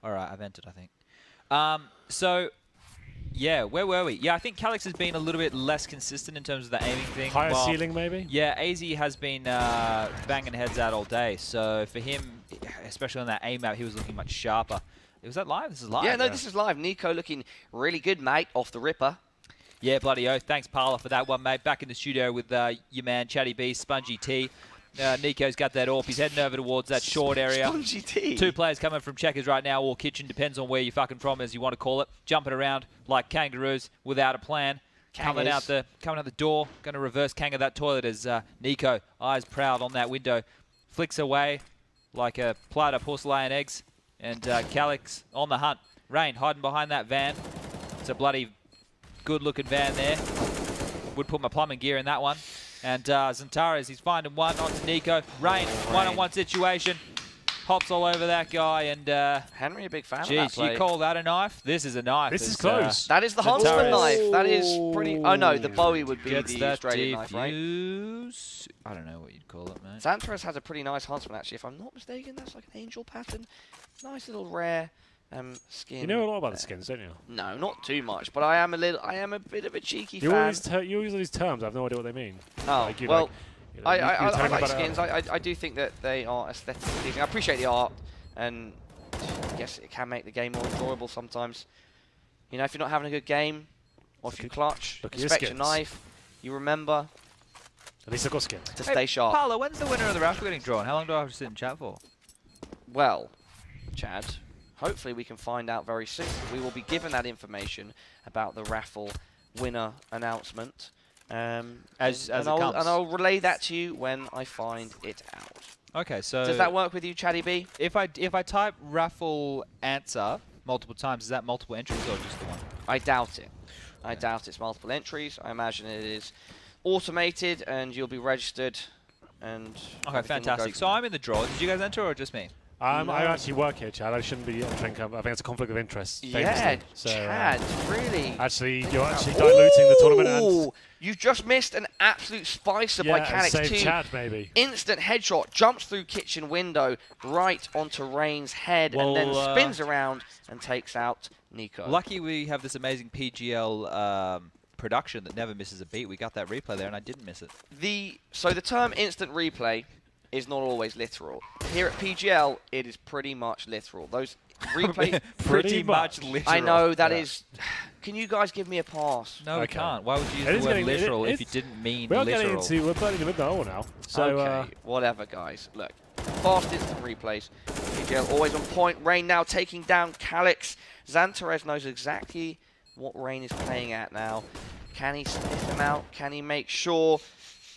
All right, I've entered, I think. So, yeah, where were we? Yeah, I think Calyx has been a little bit less consistent in terms of the aiming thing. Higher ceiling, maybe? Yeah, AZ has been banging heads out all day. So for him, especially on that aim map, he was looking much sharper. Was that live? This is live. Yeah, no, this is live. NiKo looking really good, mate, off the ripper. Yeah, bloody oath. Thanks, Parla, for that one, mate. Back in the studio with your man, Chatty B, Spongy T. NiKo's got that AWP. He's heading over towards that short area. Spongy T. 2 players coming from Checkers right now, or Kitchen, depends on where you're fucking from, as you want to call it. Jumping around like kangaroos without a plan. Coming out the door. Going to reverse Kanga that toilet as NiKo, eyes proud on that window, flicks away like a plate of porcelain eggs. And Calyx on the hunt. Rain hiding behind that van. It's a bloody good-looking van there. Would put my plumbing gear in that one. And XANTARES, he's finding one onto NiKo. Rain, one-on-one situation. Hops all over that guy. And Henry, a big fan of that geez, play. you call that a knife? This is a knife. This is close. That is the Huntsman knife. That is pretty... Oh, no, the Bowie would be Gets the that Australian knife, right? I don't know what you'd call it, mate. XANTARES has a pretty nice Huntsman, actually. If I'm not mistaken, that's like an angel pattern. Nice little rare skin. You know a lot about the skins, don't you? No, not too much, but I am a bit of a cheeky You fan. you use these terms. I have no idea what they mean. Oh, Like, well, I I like skins. I do think that they are aesthetically pleasing. I appreciate the art, and I guess it can make the game more enjoyable sometimes. You know, if you're not having a good game, or if you clutch, inspect your knife, you remember At least I've got skins. to stay sharp. Paolo, when's the winner of the raffle getting drawn? How long do I have to sit and chat for? Well, Chad, hopefully we can find out very soon. We will be given that information about the raffle winner announcement. As it comes. And I'll relay that to you when I find it out. Okay, so Does that work with you, Chatty B? if I type raffle answer multiple times, is that multiple entries or just the one? I doubt it. I doubt it's multiple entries. I imagine it is automated, and you'll be registered. And Okay, fantastic. So I'm in the draw. Did you guys enter or just me? I actually work here, Chad. I shouldn't be entering. I think it's a conflict of interest. Yeah, famously. So, Chad, really. Actually, you're actually diluting the tournament. And You've just missed an absolute spicer by Calyx save 2. Chad, maybe. Instant headshot, jumps through kitchen window, right onto Rain's head, and then spins around and takes out NiKo. Lucky we have this amazing PGL production that never misses a beat. We got that replay there, and I didn't miss it. So the term instant replay is not always literal. Here at PGL, it is pretty much literal. Those replay... pretty much literal. I know, that is... Can you guys give me a pass? No, we can't. Why would you use the word literal if you didn't mean literal? We're playing in the middle hour now. So, okay, whatever, guys. Look, fast instant replays. PGL always on point. Rain now taking down Calyx. XANTARES knows exactly what Rain is playing at now. Can he sniff him out? Can he make sure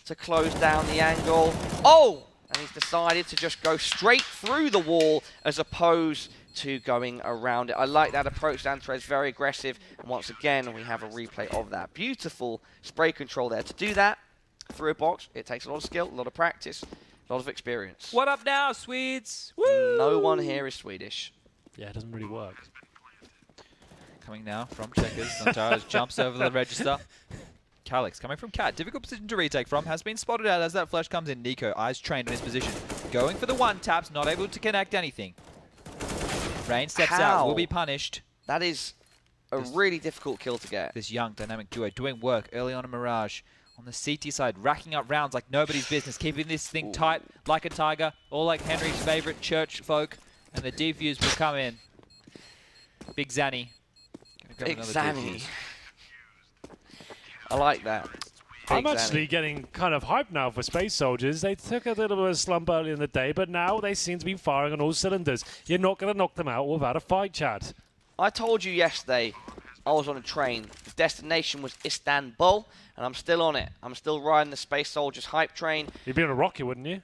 to close down the angle? Oh! And he's decided to just go straight through the wall as opposed to going around it. I like that approach. XANTARES very aggressive. And once again, we have a replay of that. Beautiful spray control there. To do that through a box, it takes a lot of skill, a lot of practice, a lot of experience. What up now, Swedes? Woo! No one here is Swedish. Yeah, it doesn't really work. Coming now from Checkers. XANTARES jumps over the register. Calyx coming from Cat. Difficult position to retake from. Has been spotted out as that flash comes in. NiKo, eyes trained on his position. Going for the one taps. Not able to connect anything. Rain steps out. Will be punished. That is a really difficult kill to get. This young dynamic duo doing work early on in Mirage. On the CT side, racking up rounds like nobody's business. Keeping this thing tight like a tiger. All like Henry's favorite church folk. And the defuse will come in. Big Zanny. Big Zanny. I like that. I'm actually getting kind of hyped now for Space Soldiers. They took a little bit of a slump early in the day, but now they seem to be firing on all cylinders. You're not going to knock them out without a fight, Chad. I told you yesterday I was on a train. The destination was Istanbul, and I'm still on it. I'm still riding the Space Soldiers hype train. You'd be on a rocket, wouldn't you?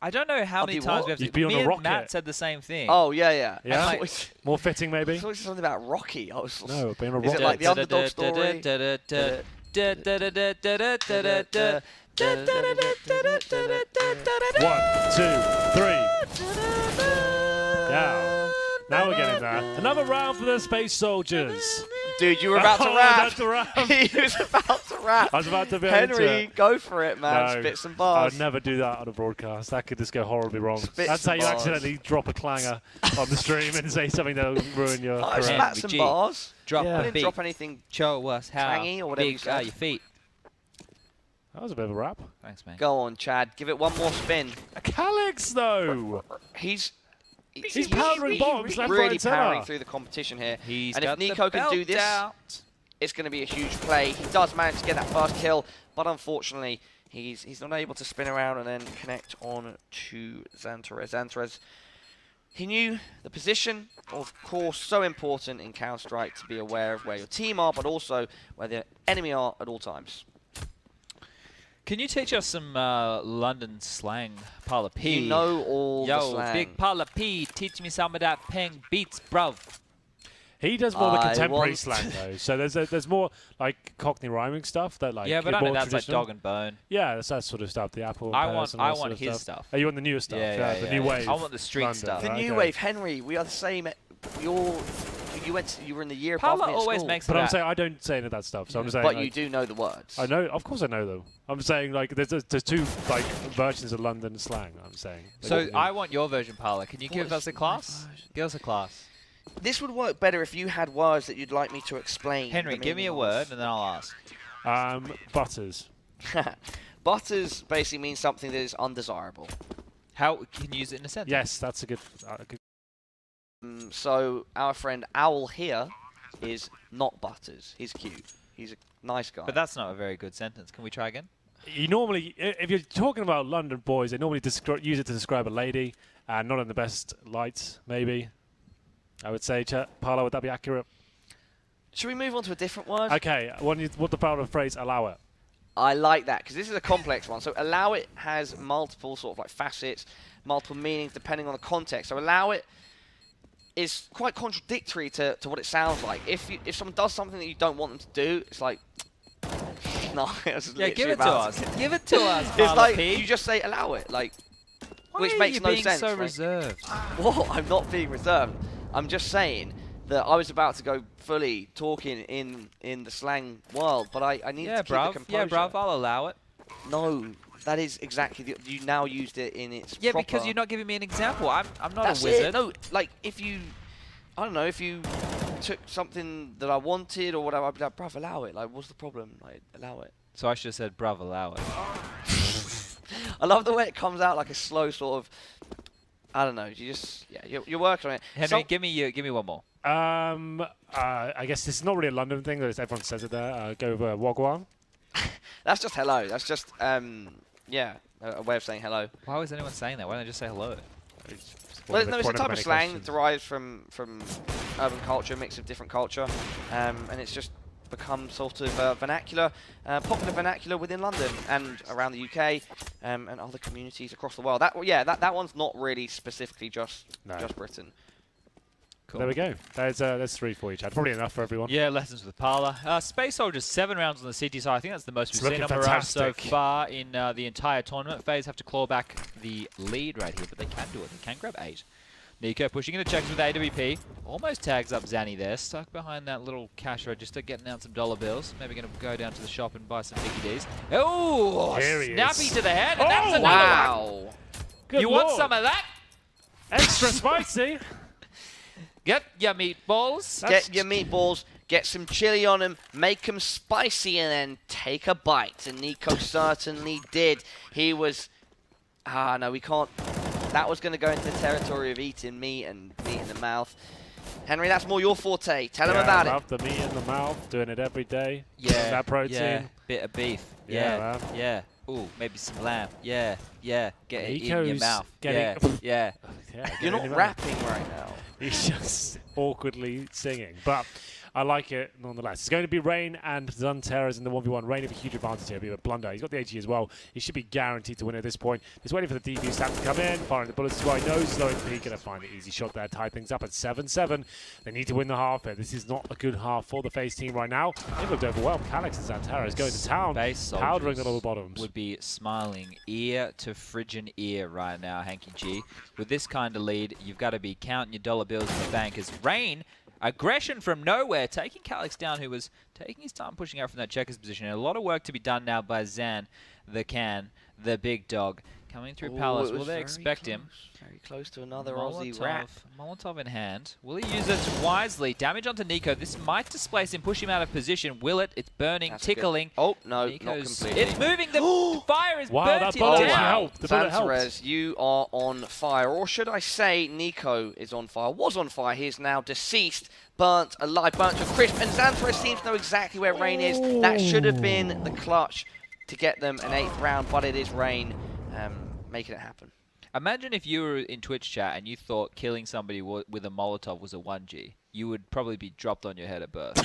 I don't know how many times we have to... You'd be on Me a and rocket. Matt said the same thing. Oh, yeah. Yeah? More fitting, maybe? I thought it was something about Rocky. I was No, being a rocket. Is it like the underdog story? 1, 2, 3. Yeah. Now we're getting there. Another round for the Space Soldiers. Dude, you were about to Oh, rap. that's a rap. He was about to rap. I was about to be able Henry, to. go for it, man. No, Spit some I bars. would never do that on a broadcast. That could just go horribly wrong. Spit That's how some you bars. accidentally drop a clanger on the stream and say something that'll ruin your I career. spat some G. bars. Drop Yeah. I a didn't beat. drop anything. Show us how Tangy or whatever you big said. are your feet. That was a bit of a rap. Thanks, man. Go on, Chad. Give it one more spin. A Calyx, though. He's powering bombs left, right, really and centre. powering through the competition here. He's And if got the NiKo can do belt this, out. it's going to be a huge play. He does manage to get that first kill, but unfortunately, he's not able to spin around and then connect on to XANTARES. XANTARES, he knew the position, of course, so important in Counter-Strike to be aware of where your team are, but also where the enemy are at all times. Can you teach us some London slang, Parla P? You know all the Yo, slang. big Parla P, teach me some of that peng beats, bruv. He does more the I contemporary want- slang though. So there's more like Cockney rhyming stuff that like Yeah, but is I know more that's like traditional. dog and bone. Yeah, that's that sort of stuff. The Apple. I Pears want and all that I sort want of his stuff. Oh, you want the newer stuff? Yeah, the new wave. I want the street London, stuff. The right, new okay. wave, Henry. We are the same. You were in the year above Parla me at always school. makes But it I'm out. saying I don't say any of that stuff. So I'm saying. But like, you do know the words. I know, of course I know them. I'm saying like there's two like versions of London slang. I'm saying. So I want your version, Parla. Can you What give is us a my class? version? Give us a class. This would work better if you had words that you'd like me to explain. Henry, the give me a meaning word and then I'll ask. Butters. of. Butters basically means something that is undesirable. How can you use it in a sentence? Yes, that's a good. So our friend Owl here is not Butters. He's cute. He's a nice guy. But that's not a very good sentence. Can we try again? You normally, if you're talking about London boys, they normally use it to describe a lady, and not in the best lights, maybe. I would say, Parla, would that be accurate? Should we move on to a different word? Okay, what the power of the phrase allow it? I like that because this is a complex one. So allow it has multiple sort of like facets, multiple meanings depending on the context. So allow it is quite contradictory to what it sounds like. If someone does something that you don't want them to do, it's like no. Yeah, give it to us. Give it to us, It's Parla like P. you just say allow it, like Why which are makes you no being sense. so right? reserved? Well, I'm not being reserved. I'm just saying that I was about to go fully talking in the slang world, but I need to keep the composure. Yeah, bruv. I'll allow it. No, that is exactly you now used it in its Yeah, proper. because you're not giving me an example. I'm not That's a wizard. it. No, like if you, I don't know, if you took something that I wanted or whatever, I'd be like, bruv, allow it. Like, what's the problem? Like, allow it. So I should have said, bruv, allow it. I love the way it comes out like a slow sort of. I don't know. You just you're working on it. Henry, give me one more. I guess this is not really a London thing. Everyone says it there. Go with Wagwan. That's just hello. That's just yeah, a way of saying hello. Why was anyone saying that? Why don't they just say hello? Well, no, it's a type of slang that derives from urban culture, a mix of different culture, and it's just become sort of vernacular, popular vernacular within London and around the UK and other communities across the world. That one's not really specifically just Britain. Cool. There we go. There's 3 for each. Probably enough for everyone. Yeah, lessons with Parla. Space Soldiers, 7 rounds on the CT side. I think that's the most It's we've seen on looking Mirage so fantastic. far in the entire tournament. FaZe have to claw back the lead right here, but they can do it. They can grab 8. NiKo pushing into checks with AWP. Almost tags up Zanny there. Stuck behind that little cash register, getting out some dollar bills. Maybe going to go down to the shop and buy some Mickey D's. Oh, Here he snappy is. to the head. And that's Oh, another one. Wow! Good You want lord. some of that? Extra spicy. Get your meatballs. Get your meatballs, get some chili on them, make them spicy, and then take a bite. And NiKo certainly did. He was... no, we can't... That was going to go into the territory of eating meat and meat in the mouth. Henry, that's more your forte. Tell him about love it. the meat in the mouth. Doing it every day. Yeah, That protein. yeah, bit of beef. Yeah, Yeah, man. yeah. Ooh, maybe some lamb. Yeah, yeah. Get it in your NiKo's mouth. getting- Yeah, yeah. Yeah, You're get not in your mouth. rapping right now. He's just awkwardly singing. But I like it nonetheless. It's going to be Rain and XANTARES in the 1v1. Rain have a huge advantage here, but Blunder, he's got the AG as well. He should be guaranteed to win at this point. He's waiting for the DB stat to come in, firing the bullets as well. He knows he's low HP, going to find an easy shot there, tie things up at 7-7. They need to win the half here. This is not a good half for the FaZe team right now. They looked overwhelmed. Calyx and XANTARES going to town, powdering on all the bottoms. Would be smiling ear to frigid ear right now, Hanky G. With this kind of lead, you've got to be counting your dollar bills in the bank as Rain, aggression from nowhere, taking Calyx down, who was taking his time pushing out from that checkers position. And a lot of work to be done now by Zan, the big dog. Coming through Palace, will they expect him? Very close to another Aussie rap. Molotov in hand. Will he use it wisely? Damage onto NiKo. This might displace him, push him out of position. Will it? It's burning, tickling. Oh, no, NiKo's, not completely. It's moving. The fire is wow, burnt that him bullet down. helped. The bullet helped. XANTARES, you are on fire. Or should I say NiKo is on fire. Was on fire. He is now deceased. Burnt alive. Burnt to a crisp. And XANTARES seems to know exactly where Rain is. That should have been the clutch to get them an 8th round, but it is Rain making it happen. Imagine if you were in Twitch chat and you thought killing somebody with a Molotov was a 1G. You would probably be dropped on your head at birth.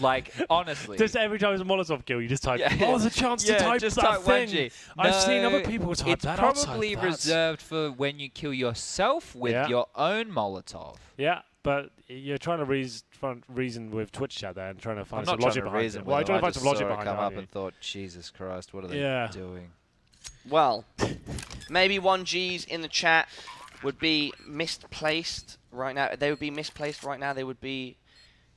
Like, honestly. Just every time it's a Molotov kill, you just type, oh, there's a chance to type just that type thing. 1G. I've No, seen other people type that. It's probably reserved for when you kill yourself with your own Molotov. Yeah, but you're trying to reason with Twitch chat there and trying to find some logic behind it. Well, I'm trying to find some logic behind it. Come up and thought, Jesus Christ, what are they doing? Well, maybe 1Gs in the chat would be misplaced right now. They would be misplaced right now. They would be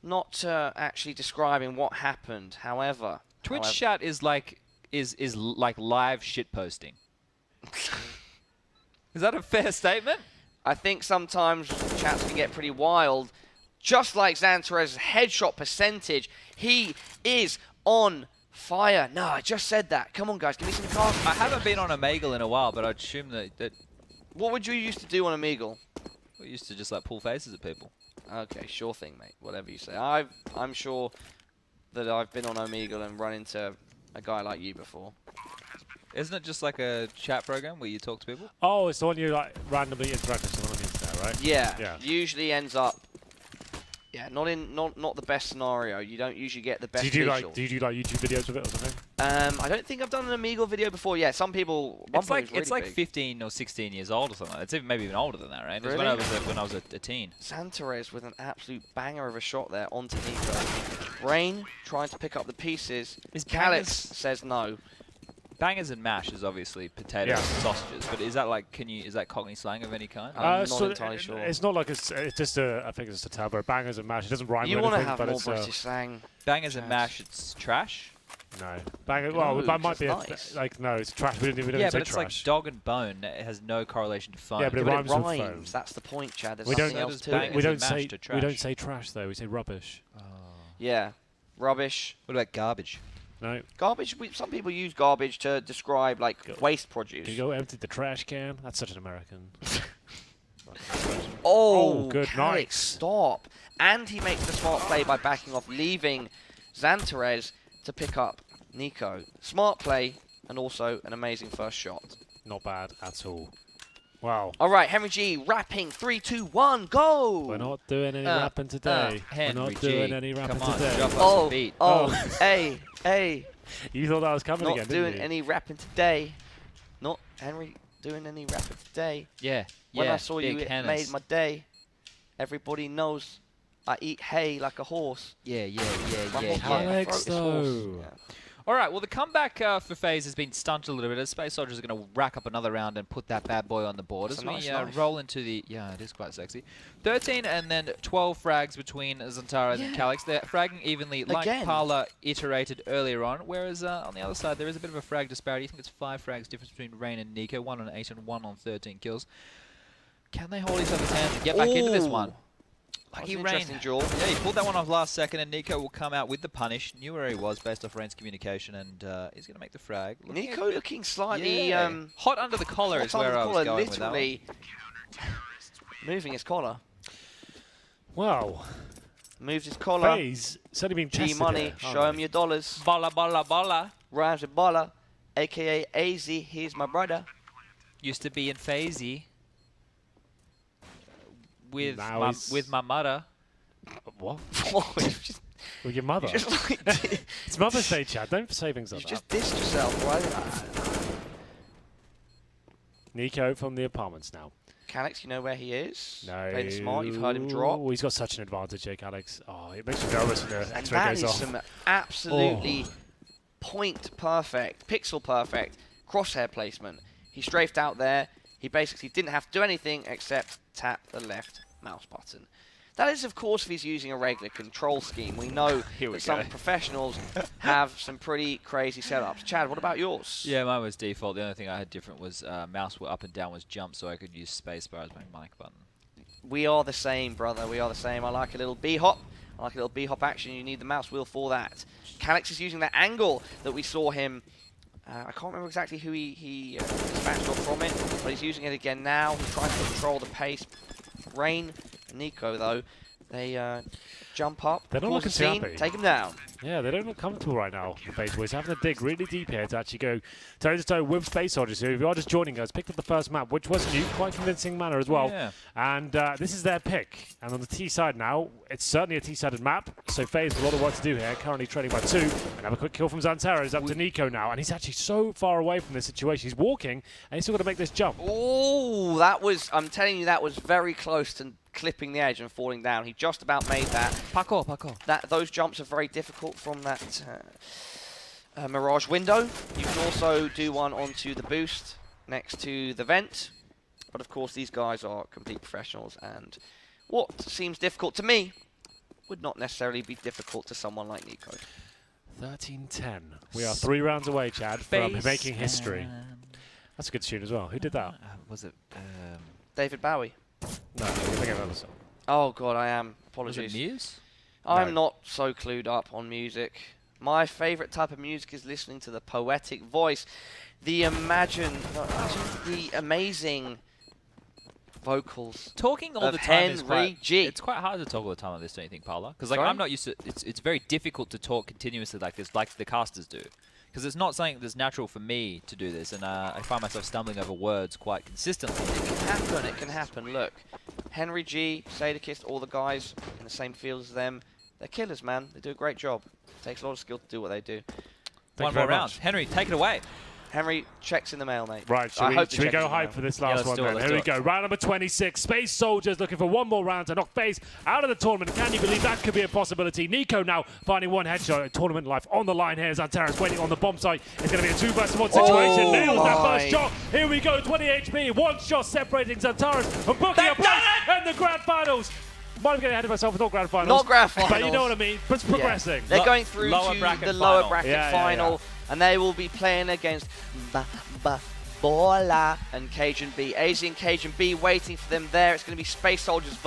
not actually describing what happened. However, Twitch chat is like live shit posting. Is that a fair statement? I think sometimes chats can get pretty wild. Just like XANTARES' headshot percentage, he is on fire. No, I just said that. Come on, guys, give me some cards. I haven't been on Omegle in a while, but I'd assume that What would you used to do on Omegle? we used to just like pull faces at people. Okay, sure thing, mate. Whatever you say. I'm sure that I've been on Omegle and run into a guy like you before. Isn't it just like a chat program where you talk to people? Oh, it's the one you like randomly interact with someone on the internet, right? Yeah. Usually ends up. Yeah, not the best scenario. You don't usually get the best Do you do visual. like YouTube videos of it or something? I don't think I've done an Omegle video before. Yeah, some people. It's like 15 or 16 years old or something. It's maybe even older than that, right? Really? It's when I was a teen. XANTARES with an absolute banger of a shot there onto NiKo. Rain trying to pick up the pieces. Calyx says no. Bangers and mash is obviously potatoes and sausages, but is that like is that Cockney slang of any kind? I'm not entirely sure. It's not like it's just I think it's a tab or bangers and mash. It doesn't rhyme You with want to anything, have but more it's British slang. Bangers and mash, it's trash. No, bangers. Well, No, that might be nice. no, it's trash. We don't Yeah, say but it's trash. like dog and bone. It has no correlation to fun. Yeah, but it But rhymes it with rhymes. phone. That's the point, Chad. There's We nothing don't- else to bangers it. we don't and mash say to trash. we don't say trash though. We say rubbish. Yeah, rubbish. What about garbage? No. Garbage. Some people use garbage to describe like waste produce. Can you go empty the trash can? That's such an American. Oh, good Calyx, night. stop. And he makes the smart play by backing off, leaving XANTARES to pick up NiKo. Smart play and also an amazing first shot. Not bad at all. Wow. All right, Henry G, rapping 3, 2, 1, go! We're not doing any rapping today. We're Henry not G, doing any rapping come on, today. drop us a Oh, beat. oh, hey. You thought that was coming Not again, doing didn't you? any rapping today. Not Henry doing any rapping today. Yeah, When yeah, I saw you, big it Hennis. made my day. Everybody knows I eat hay like a horse. Yeah. My Calyx, throat is though. hoarse. Yeah. All right, well, the comeback for FaZe has been stunted a little bit as Space Soldiers are going to rack up another round and put that bad boy on the board. That's As a we nice knife. roll into the... Yeah, it is quite sexy. 13 and then 12 frags between XANTARES and Calyx. They're fragging evenly, like Again. Parla iterated earlier on, whereas on the other side, there is a bit of a frag disparity. I think it's 5 frags difference between Rain and NiKo, 1 on 8 and 1 on 13 kills. Can they hold each other's hands and get back into this one? Lucky That was an Rain. interesting duel. Yeah, he pulled that one off last second, and NiKo will come out with the punish. Knew where he was based off Rain's communication, and he's going to make the frag. NiKo looking slightly hot under the collar is hot where under I the was collar, going with that one. literally moving his collar. Wow. Moves his collar. FaZe certainly been tested G-Money, here, show him your dollars. Balla, balla, balla. Rhymes with baller, a.k.a. AZ, he's my brother. Used to be in FaZe. with Now my mother. What? You've just, With your mother? just like, It's Mother's Day, Chad. Don't say things like you've that. just dissed yourself, right? NiKo from the apartments now. Calyx, you know where he is? No. Playing smart, you've heard him drop. He's got such an advantage here, Calyx. Oh, it makes me nervous when the And X-ray that goes is off. some absolutely point perfect, pixel perfect crosshair placement. He strafed out there. He basically didn't have to do anything except tap the left mouse button. That is, of course, if he's using a regular control scheme. We know that some professionals have some pretty crazy setups. Chad, what about yours? Yeah, mine was default. The only thing I had different was mouse up and down was jump, so I could use spacebar as my mic button. We are the same, brother. We are the same. I like a little B-hop. I like a little B-hop action. You need the mouse wheel for that. Calyx is using that angle that we saw him. I can't remember exactly who he dispatched off from it, but he's using it again now. He's trying to control the pace. Rain and NiKo, though, they jump up, They're not cause looking the scene, too happy. take him down. Yeah, they don't look comfortable right now, the FaZe boys. Having to dig really deep here to actually go toe-to-toe with Space Soldiers. So if you are just joining us, picked up the first map, which was new, quite convincing manner as well. Yeah. And this is their pick. And on the T side now, it's certainly a T-sided map. So FaZe with a lot of work to do here, currently trailing by 2. And have a quick kill from XANTARES up to NiKo now. And he's actually so far away from this situation. He's walking, and he's still got to make this jump. Oh, that was, I'm telling you, that was very close to clipping the edge and falling down. He just about made that. Parkour. Those jumps are very difficult from that Mirage window. You can also do one onto the boost next to the vent. But of course, these guys are complete professionals, and what seems difficult to me would not necessarily be difficult to someone like NiKo. 13-10. We are 3 rounds away, Chad, from making history. That's a good tune as well. Who did that? Was it? David Bowie. No, you're thinking of another song. Oh God, I am. Was Apologies. it Muse? I'm No. not so clued up on music. My favourite type of music is listening to the poetic voice, the amazing vocals. Talking all of the time is Henry quite. G. It's quite hard to talk all the time on this, don't you think, Paula? Because like Sorry? I'm not used to. It's very difficult to talk continuously like this, like the casters do. Because it's not something that's natural for me to do this, and I find myself stumbling over words quite consistently. It can happen, it can happen. Look, Henry G, Sadakist, all the guys in the same field as them, they're killers, man. They do a great job. It takes a lot of skill to do what they do. One more round. Henry, take it away. Henry, checks in the mail, mate. Right, should we go hype for this last let's one do it, then? let's Here do we it. go. Round number 26. Space Soldiers looking for one more round to knock FaZe out of the tournament. Can you believe that could be a possibility? NiKo now finding one headshot. Tournament life on the line here. XANTARES waiting on the bomb site. It's going to be a 2-versus-1 situation. Oh Nails that my. first shot. Here we go. 20 HP. One shot separating XANTARES from booking a place in the grand finals. Might have getting ahead of myself with not grand finals. Not grand finals. But you know what I mean. It's progressing. They're going through lower to bracket the lower final. bracket final, and they will be playing against Bola and Cajun B. AZ and Cajun B waiting for them there. It's going to be Space Soldiers versus